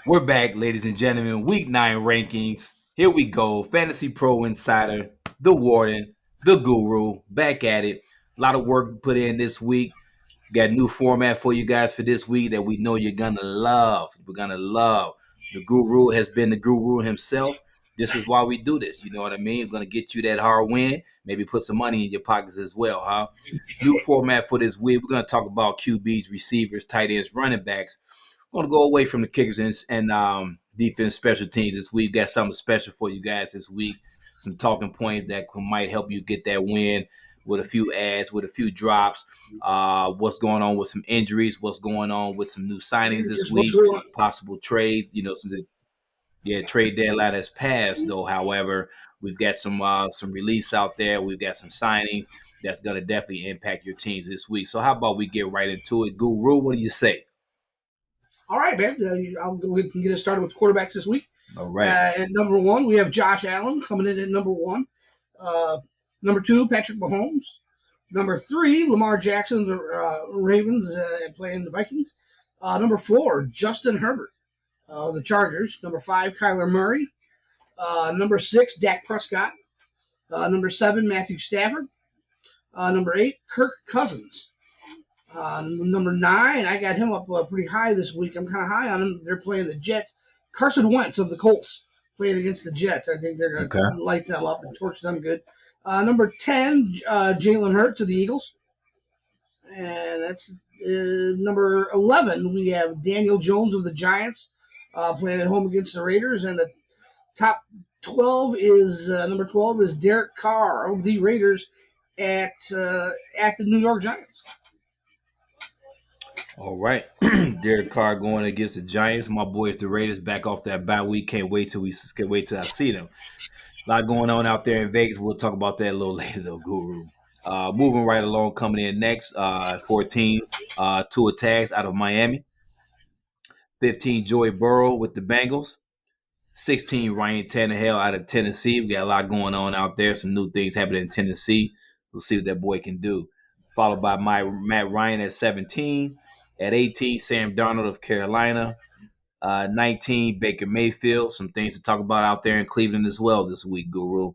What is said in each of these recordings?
We're back, ladies and gentlemen. Week 9 rankings. Here we go. Fantasy Pro Insider, the Warden, the Guru, back at it. A lot of work put in this week. Got a new format for you guys for this week that we know you're gonna love. We're gonna love. The Guru has been the Guru himself. This is why we do this. You know what I mean? We're gonna get you that hard win. Maybe put some money in your pockets as well, huh? New format for this week. We're gonna talk about QBs, receivers, tight ends, running backs. We're gonna go away from the kickers and defense special teams this week. Got something special for you guys this week. Some talking points that might help you get that win with a few ads, with a few drops. What's going on with some injuries? What's going on with some new signings this week? Possible trades. Trade deadline has passed though. However, we've got some release out there. We've got some signings that's gonna definitely impact your teams this week. So how about we get right into it? Guru, what do you say? All right, man. I'll go ahead and get us started with quarterbacks this week. All right. At number 1, we have Josh Allen coming in at number 1. Number 2, Patrick Mahomes. Number 3, Lamar Jackson, the Ravens, playing the Vikings. Number 4, Justin Herbert, the Chargers. Number 5, Kyler Murray. Number 6, Dak Prescott. Number 7, Matthew Stafford. Number 8, Kirk Cousins. Number 9, I got him up pretty high this week. I'm kind of high on him. They're playing the Jets. Carson Wentz of the Colts playing against the Jets. I think they're going to light them up and torch them good. Number 10, Jalen Hurts of the Eagles. And that's number 11. We have Daniel Jones of the Giants playing at home against the Raiders. And the top 12 is number 12 is Derek Carr of the Raiders at the New York Giants. All right. Derek Carr going against the Giants. My boys, the Raiders, back off that bye week. Can't wait till I see them. A lot going on out there in Vegas. We'll talk about that a little later, though, Guru. Moving right along, coming in next, 14, Tua Tags out of Miami. 15, Joey Burrow with the Bengals. 16, Ryan Tannehill out of Tennessee. We got a lot going on out there. Some new things happening in Tennessee. We'll see what that boy can do. Followed by Matt Ryan at 17. At 18, Sam Darnold of Carolina. 19, Baker Mayfield. Some things to talk about out there in Cleveland as well this week, Guru.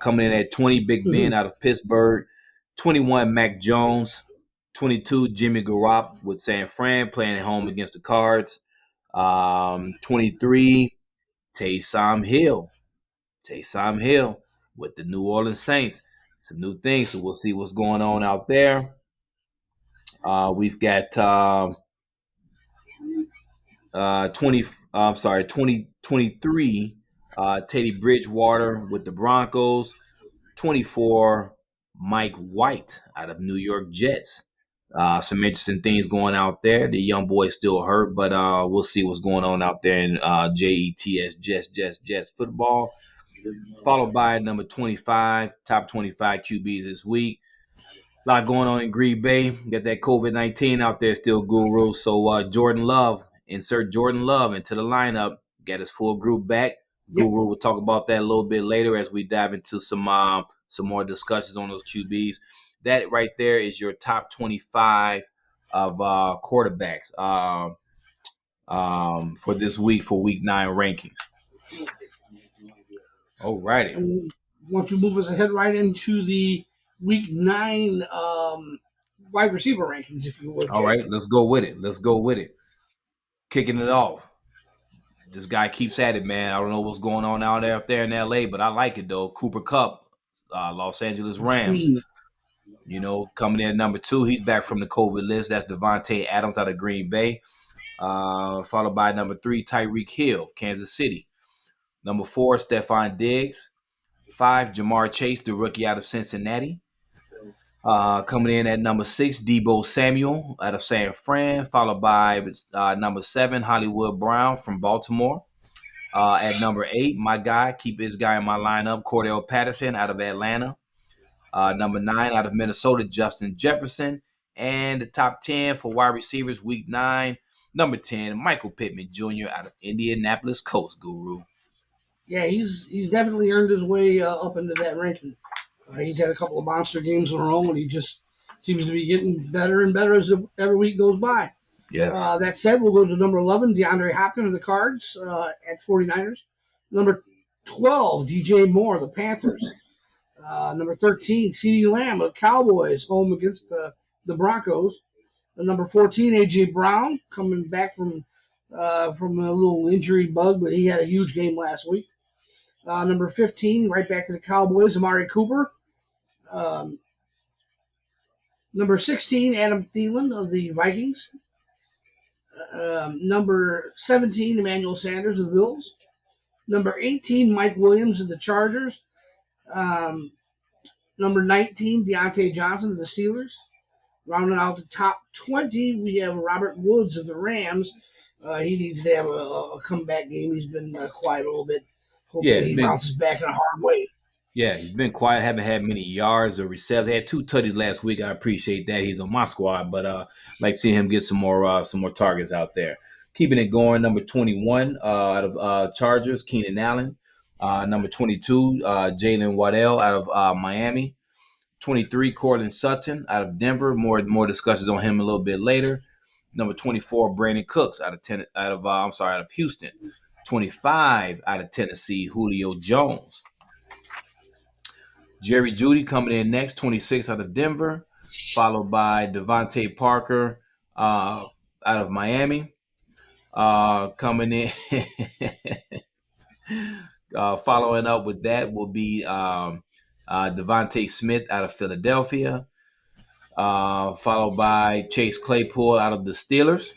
Coming in at 20, Big Ben out of Pittsburgh. 21, Mac Jones. 22, Jimmy Garoppolo with San Fran playing at home against the Cards. 23, Taysom Hill. Taysom Hill with the New Orleans Saints. Some new things, so we'll see what's going on out there. We've got 23, Teddy Bridgewater with the Broncos. 24, Mike White out of New York Jets. Some interesting things going out there. The young boy's still hurt, but we'll see what's going on out there in Jets football. Followed by number 25, top 25 QBs this week. A lot going on in Green Bay. Got that COVID-19 out there still, Guru. So insert Jordan Love into the lineup. Got his full group back. Yep. Guru will talk about that a little bit later as we dive into some more discussions on those QBs. That right there is your top 25 of quarterbacks for this week, for Week 9 rankings. All righty. Why don't you move us ahead right into the Week 9 wide receiver rankings, if you would. All right, let's go with it. Kicking it off. This guy keeps at it, man. I don't know what's going on out there in L.A., but I like it, though. Cooper Kupp, Los Angeles Rams. Coming in at number 2. He's back from the COVID list. That's Devontae Adams out of Green Bay. Followed by number 3, Tyreek Hill, Kansas City. Number 4, Stephon Diggs. 5, Jamar Chase, the rookie out of Cincinnati. Coming in at number 6, Deebo Samuel out of San Fran. Followed by number 7, Hollywood Brown from Baltimore. At number 8, my guy, keep his guy in my lineup, Cordell Patterson out of Atlanta. Number 9, out of Minnesota, Justin Jefferson. And the top 10 for wide receivers, Week 9. Number 10, Michael Pittman Jr. out of Indianapolis Colts, Guru. Yeah, he's definitely earned his way up into that ranking. He's had a couple of monster games in a row, and he just seems to be getting better and better as every week goes by. Yes. That said, we'll go to number 11, DeAndre Hopkins of the Cards at 49ers. Number 12, DJ Moore, the Panthers. Number 13, CeeDee Lamb of the Cowboys, home against the Broncos. Number 14, A.J. Brown, coming back from a little injury bug, but he had a huge game last week. Number 15, right back to the Cowboys, Amari Cooper. Um, Number 16, Adam Thielen of the Vikings. Number 17, Emmanuel Sanders of the Bills. Number 18, Mike Williams of the Chargers. Um, Number 19, Deontay Johnson of the Steelers. Rounding out the top 20, we have Robert Woods of the Rams. He needs to have a comeback game. He's been quiet a little bit. Yeah, Hopefully he bounces back in a hard way. yeah, he's been quiet. Haven't had many yards or receptions. He had 2 tutties last week. I appreciate that. He's on my squad, but like seeing him get some more targets out there. Keeping it going. Number 21 out of Chargers, Keenan Allen. Number 22, Jalen Waddell out of Miami. 23, Cortland Sutton out of Denver. More discussions on him a little bit later. Number 24, Brandon Cooks out of Houston. 25 out of Tennessee, Julio Jones. Jerry Jeudy coming in next, 26 out of Denver, followed by Devontae Parker out of Miami. Coming in, following up with that will be Devontae Smith out of Philadelphia, followed by Chase Claypool out of the Steelers,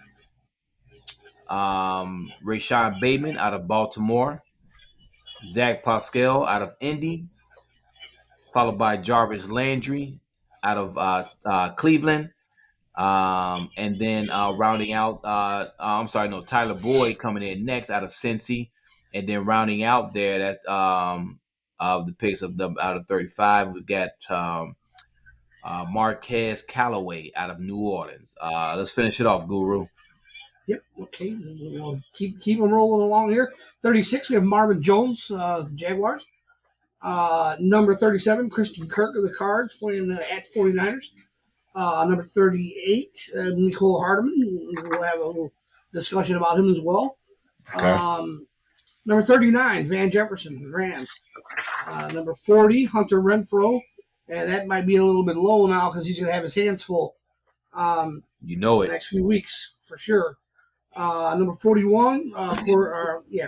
Rashad Bateman out of Baltimore, Zach Pascal out of Indy, followed by Jarvis Landry out of Cleveland. And then rounding out, Tyler Boyd coming in next out of Cincy. And then rounding out there, that's the picks out of 35. We've got Marquez Callaway out of New Orleans. Let's finish it off, Guru. Yep. Okay. We'll keep them rolling along here. 36, we have Marvin Jones, Jaguars. Number 37, Christian Kirk of the Cards, playing at 49ers. Number 38, Nicole Hardeman. We'll have a little discussion about him as well. Okay. Number 39, Van Jefferson, Rams. Number 40, Hunter Renfrow. And that might be a little bit low now because he's going to have his hands full You know the it. next few weeks for sure. Number 41,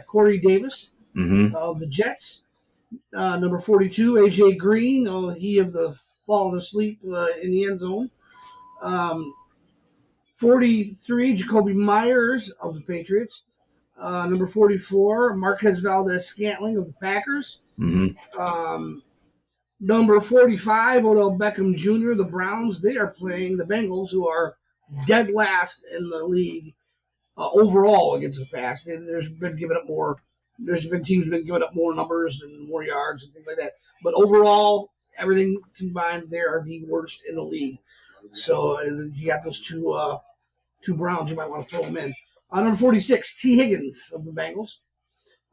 Corey Davis of the Jets. Number 42, A.J. Green. He of the fallen asleep in the end zone. 43, Jacoby Myers of the Patriots. Number 44, Marquez Valdez-Scantling of the Packers. Number 45, Odell Beckham Jr., the Browns. They are playing the Bengals, who are dead last in the league overall against the pass. There's been teams been giving up more numbers and more yards and things like that. But overall, everything combined, they are the worst in the league. So you got those two Browns. You might want to throw them in. Number 46, T. Higgins of the Bengals.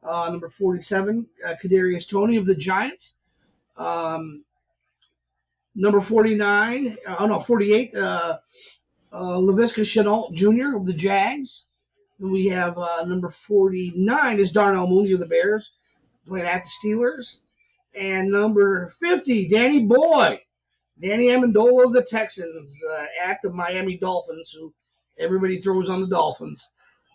Number 47, Kadarius Toney of the Giants. Number 48, Laviska Shenault Jr. of the Jags. And we have number 49 is Darnell Mooney of the Bears, playing at the Steelers. And number 50, Danny Amendola of the Texans at the Miami Dolphins, who everybody throws on the Dolphins.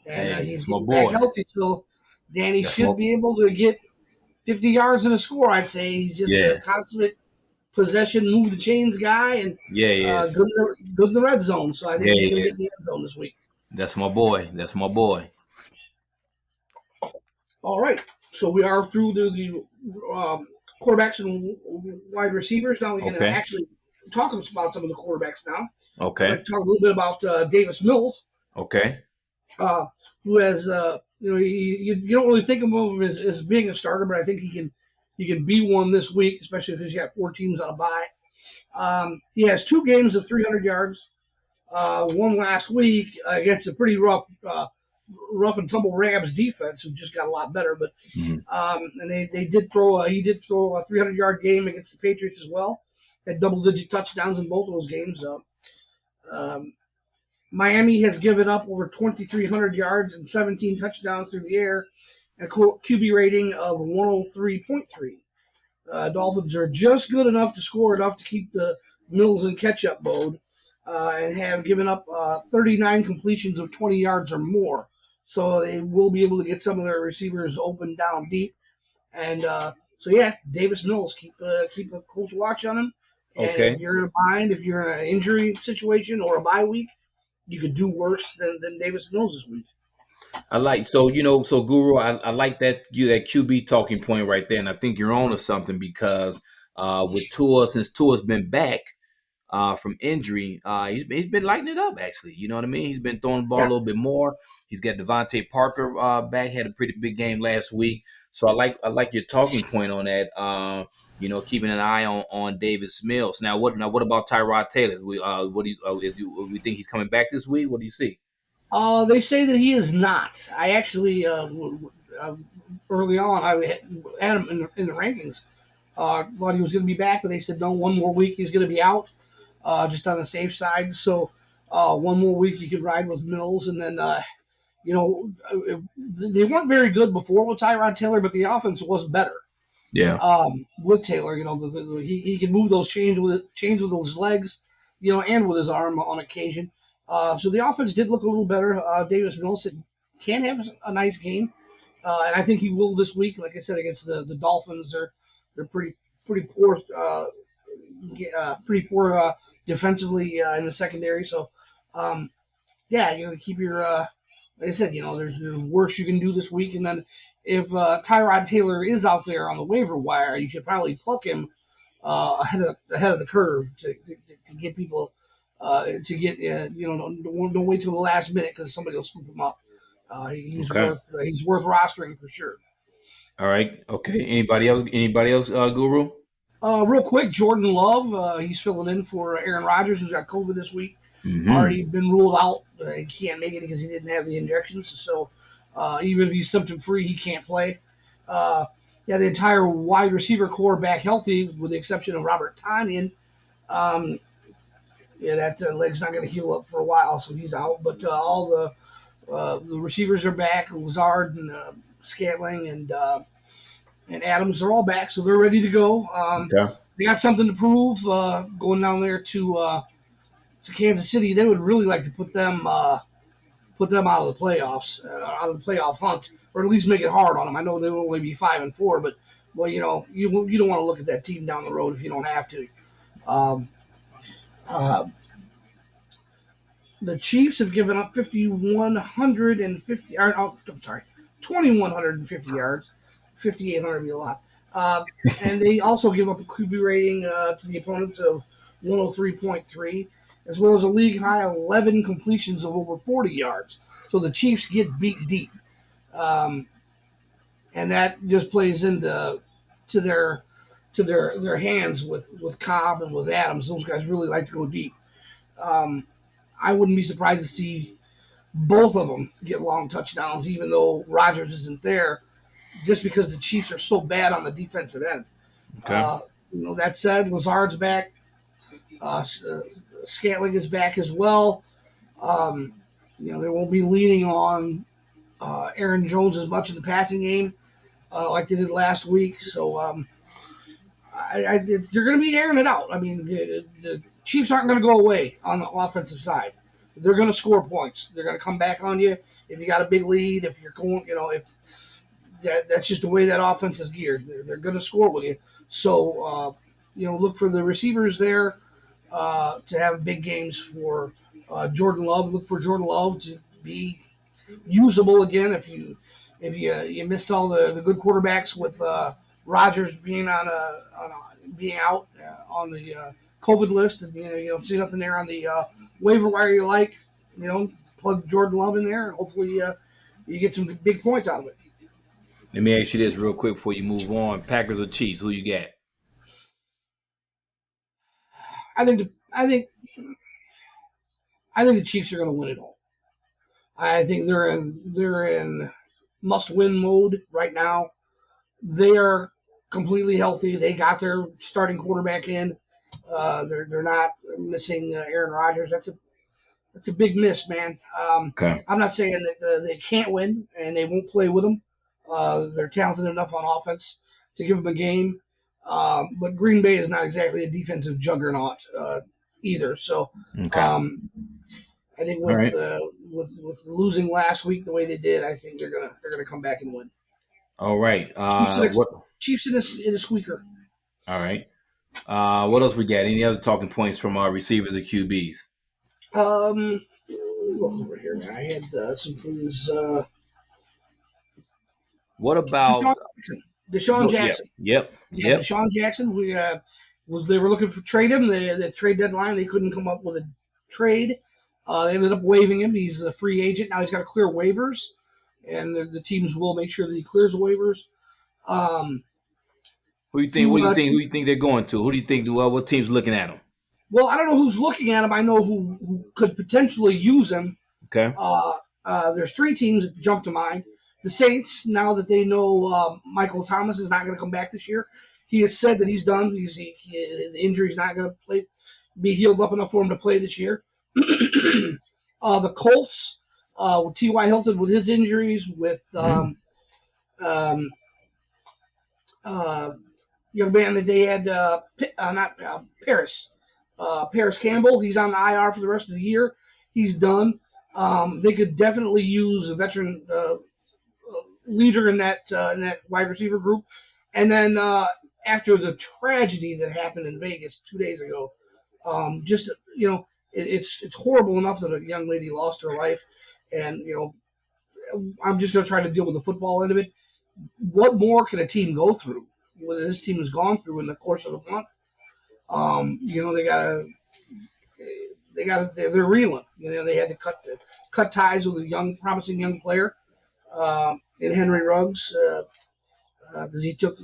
And he's getting back healthy, so Danny should be able to get 50 yards and a score, I'd say. He's just a consummate possession, move the chains guy, and good in the red zone. So I think he's going to get the end zone this week. That's my boy. All right. So we are through the quarterbacks and wide receivers. Now we're going to actually talk about some of the quarterbacks now. Okay. I'd like to talk a little bit about Davis Mills. Okay. Who has, you don't really think of him as being a starter, but I think he can be one this week, especially if he's got 4 teams on a bye. He has 2 games of 300 yards. One last week against a pretty rough and tumble Rams defense, who just got a lot better. But and he did throw a 300-yard game against the Patriots as well. Had double-digit touchdowns in both of those games. Miami has given up over 2,300 yards and 17 touchdowns through the air, and a QB rating of 103.3. Dolphins are just good enough to score enough to keep the Mills in catch-up mode, and have given up 39 completions of 20 yards or more. So they will be able to get some of their receivers open down deep. And so, yeah, Davis Mills, keep a close watch on him. And if Okay. you're in a bind, if you're in an injury situation or a bye week, you could do worse than Davis Mills this week. I like so Guru. I like that QB talking point right there, and I think you're on to something because with Tua, since Tua's been back from injury, he's been lighting it up. Actually, you know what I mean. He's been throwing the ball a Yeah. little bit more. He's got Devontae Parker back. Had a pretty big game last week. So I like your talking point on that. Keeping an eye on Davis Mills. What about Tyrod Taylor? What do you we think he's coming back this week? What do you see? They say that he is not. I actually, early on, I had him in the rankings. Thought he was going to be back, but they said no. One more week, he's going to be out, just on the safe side. So, one more week, you could ride with Mills, and then they weren't very good before with Tyrod Taylor, but the offense was better Yeah. with Taylor. He can move those chains with his legs, and with his arm on occasion. So the offense did look a little better. Davis Mills can have a nice game, and I think he will this week. Like I said, against the Dolphins, they're pretty poor, defensively in the secondary. So, yeah, keep your. Like I said, there's the worst you can do this week, and then if Tyrod Taylor is out there on the waiver wire, you should probably pluck him ahead of the curve to get people don't wait till the last minute because somebody will scoop him up. Okay. He's worth rostering for sure. All right. Okay. Anybody else? Guru? Real quick, Jordan Love, he's filling in for Aaron Rodgers, who's got COVID this week. Hmm. Already been ruled out. He can't make it because he didn't have the injections. So even if he's symptom free, he can't play. The entire wide receiver core back healthy, with the exception of Robert Tonyan. Um, that leg's not going to heal up for a while, so he's out. But all the receivers are back. Lazard and Scantling and Adams are all back, so they're ready to go. Okay. They got something to prove. Going down there to Kansas City, they would really like to put them out of the playoffs, out of the playoff hunt, or at least make it hard on them. I know they will only be 5-4, but well, you don't want to look at that team down the road if you don't have to. Um, uh, the Chiefs have given up 5,150. I'm sorry, 2,150 yards. 5,800 would be a lot. And they also give up a QB rating to the opponents of 103.3, as well as a league high 11 completions of over 40 yards. So the Chiefs get beat deep, um, and that just plays into to their hands with Cobb and with Adams. Those guys really like to go deep. Um, I wouldn't be surprised to see both of them get long touchdowns, even though Rodgers isn't there, just because the Chiefs are so bad on the defensive end. Okay. That said, Lazard's back. Scantling is back as well. Um, they won't be leaning on Aaron Jones as much in the passing game like they did last week. So they're going to be airing it out. I mean, the Chiefs aren't going to go away on the offensive side. They're going to score points. They're going to come back on you if you got a big lead. If you're going, if that's just the way that offense is geared. They're going to score with you. So, look for the receivers there to have big games for Jordan Love. Look for Jordan Love to be usable again if you missed all the good quarterbacks with Rodgers being being out on the COVID list, and you don't see nothing there on the waiver wire you like. Plug Jordan Love in there, and hopefully you get some big points out of it. Let me ask you this real quick before you move on. Packers or Chiefs? Who you got? I think the, I think the Chiefs are going to win it all. I think they're in must win mode right now. They are completely healthy. They got their starting quarterback in. They're not missing Aaron Rodgers. That's a big miss, man. Okay. I'm not saying that they can't win and they won't play with them. They're talented enough on offense to give them a game. But Green Bay is not exactly a defensive juggernaut either. So Okay. um, I think All with, right. with losing last week the way they did, I think they're gonna come back and win. All right. Chiefs in a, What? Chiefs in a squeaker. All right. What else we got? Any other talking points from our receivers or QBs? Let me look over here. Man. I had some things. What Deshaun about? Jackson. Deshaun Yep. Jackson. Yep. Yeah, Yep. Deshaun Jackson. They were looking for trade him. The trade deadline they couldn't come up with a trade. They ended up waiving him. He's a free agent now. He's got to clear waivers, and the teams will make sure that he clears waivers. Um, Who you think? few, What do you think? Who two, you think they're going to? Who do you think? What team's looking at him? well, I don't know who's looking at him. I know who could potentially use him. Okay. There's three teams that jump to mind. The Saints, now that they know Michael Thomas is not going to come back this year, he has said that he's done. The injury's not going to be healed up enough for him to play this year. The Colts, with T.Y. Hilton with his injuries, with Mm-hmm. um, young man that they had, not Paris. Paris Campbell, he's on the IR for the rest of the year. He's done. They could definitely use a veteran leader in that wide receiver group. And then after the tragedy that happened in Vegas 2 days ago, just it's horrible enough that a young lady lost her life, and I'm just going to try to deal with the football end of it. What more can a team go through? What this team has gone through in the course of a month. They're reeling. They had to cut ties with a promising young player in Henry Ruggs because he took,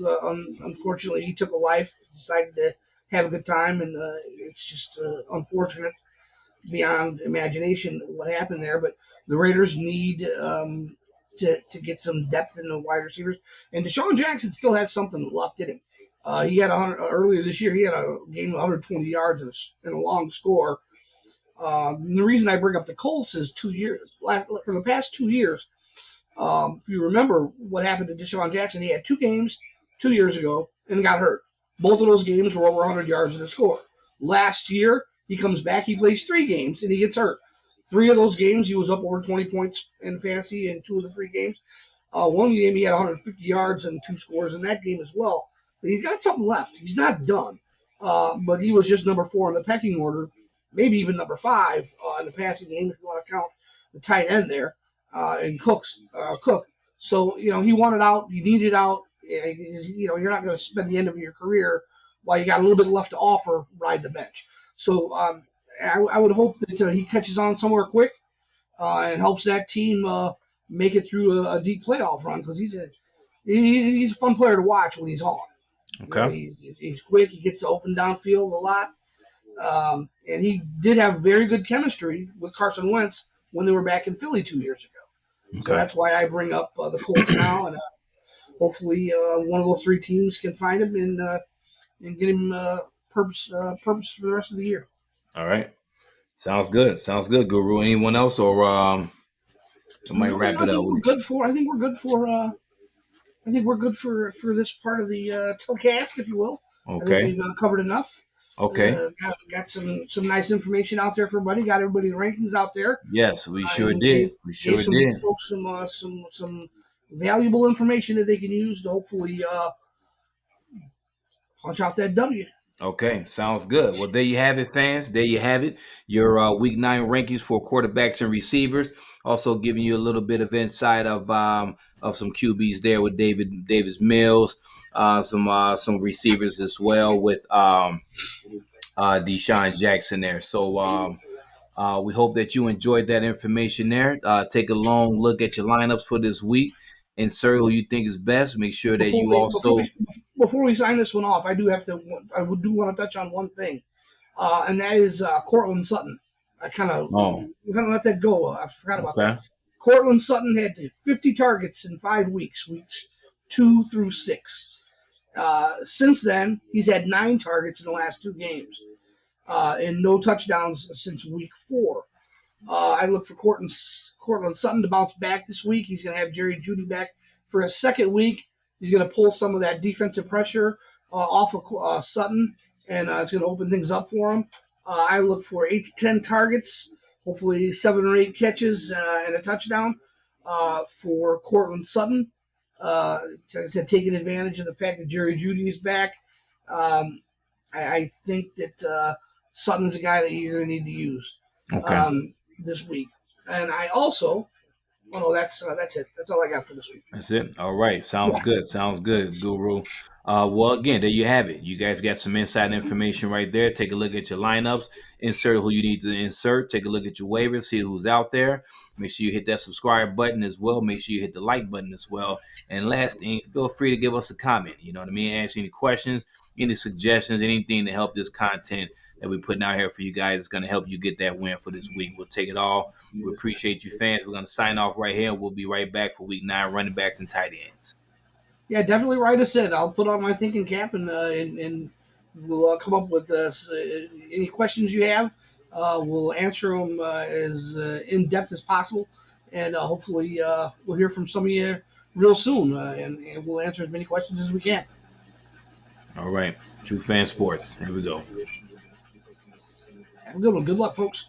unfortunately, he took a life, decided to have a good time, and it's just unfortunate beyond imagination what happened there. But the Raiders need to get some depth in the wide receivers, and Deshaun Jackson still has something left in him. He had earlier this year. He had a game of 120 yards and a long score. And the reason I bring up the Colts is 2 years. For the past 2 years, if you remember what happened to Deshaun Jackson, he had two games 2 years ago and got hurt. Both of those games were over 100 yards in a score. Last year, he comes back, he plays 3 games, and he gets hurt. 3 of those games, he was up over 20 points in fantasy in 2 of the 3 games. One game, he had 150 yards and 2 scores in that game as well. But he's got something left. He's not done. But he was just number 4 in the pecking order, maybe even number 5 in the passing game if you want to count the tight end there and Cook. So he wanted out. He needed out. You're not going to spend the end of your career while you got a little bit left to offer, ride the bench. So I would hope that he catches on somewhere quick and helps that team make it through a deep playoff run because he's a fun player to watch when he's on. Okay. He's quick. He gets to open downfield a lot. And he did have very good chemistry with Carson Wentz when they were back in Philly 2 years ago. So Okay. that's why I bring up the Colts now, and hopefully one of those 3 teams can find him and get him purpose for the rest of the year. All right. Sounds good. Sounds good, Guru. Anyone else, or I might No, wrap I it up think we're with. good for. I think we're good for. I think we're good for this part of the telecast, if you will. I think Okay. we've covered enough. Okay. Got some nice information out there for everybody. Got everybody's rankings out there, Yes, we sure and did. We gave sure some did. folks some valuable information that they can use to hopefully punch out that W. Okay, sounds good. Well, there you have it, fans. There you have it. Your Week 9 rankings for quarterbacks and receivers. Also giving you a little bit of insight of some QBs there with Davis Mills, some receivers as well with Desean Jackson there. So we hope that you enjoyed that information there. Take a long look at your lineups for this week. Insert who you think is best. Make sure that Before you we also. sign this one off, I do want to touch on one thing, and that is Cortland Sutton. I kind of Oh, let that go. I forgot about that. okay. Cortland Sutton had 50 targets in 5 weeks, weeks 2 through 6. Since then, he's had 9 targets in the last 2 games, and no touchdowns since week 4. I look for Cortland Sutton to bounce back this week. He's going to have Jerry Jeudy back for his second week. He's going to pull some of that defensive pressure off of Sutton, and it's going to open things up for him. I look for 8 to 10 targets, hopefully 7 or 8 catches and a touchdown for Cortland Sutton. Like I said, taking advantage of the fact that Jerry Jeudy is back. I think that Sutton's a guy that you're going to need to use Okay. this week. And I also, oh no, that's it. That's all I got for this week. That's it. All right. Sounds Yeah, good. Sounds good, Guru. Well, again, there you have it. You guys got some inside information right there. Take a look at your lineups, insert who you need to insert, take a look at your waivers, see who's out there. Make sure you hit that subscribe button as well. Make sure you hit the like button as well. And last thing, feel free to give us a comment. You know what I mean? Answer any questions, any suggestions, anything to help this content that we're putting out here for you guys is going to help you get that win for this week. We'll take it all. We appreciate you, fans. We're going to sign off right here. We'll be right back for week 9 running backs and tight ends. yeah, definitely write us in. I'll put on my thinking cap and we'll come up with any questions you have. We'll answer them as in depth as possible, and hopefully we'll hear from some of you real soon, and we'll answer as many questions as we can. All right. True Fan Sports. Here we go. Have a good one. Good luck, folks.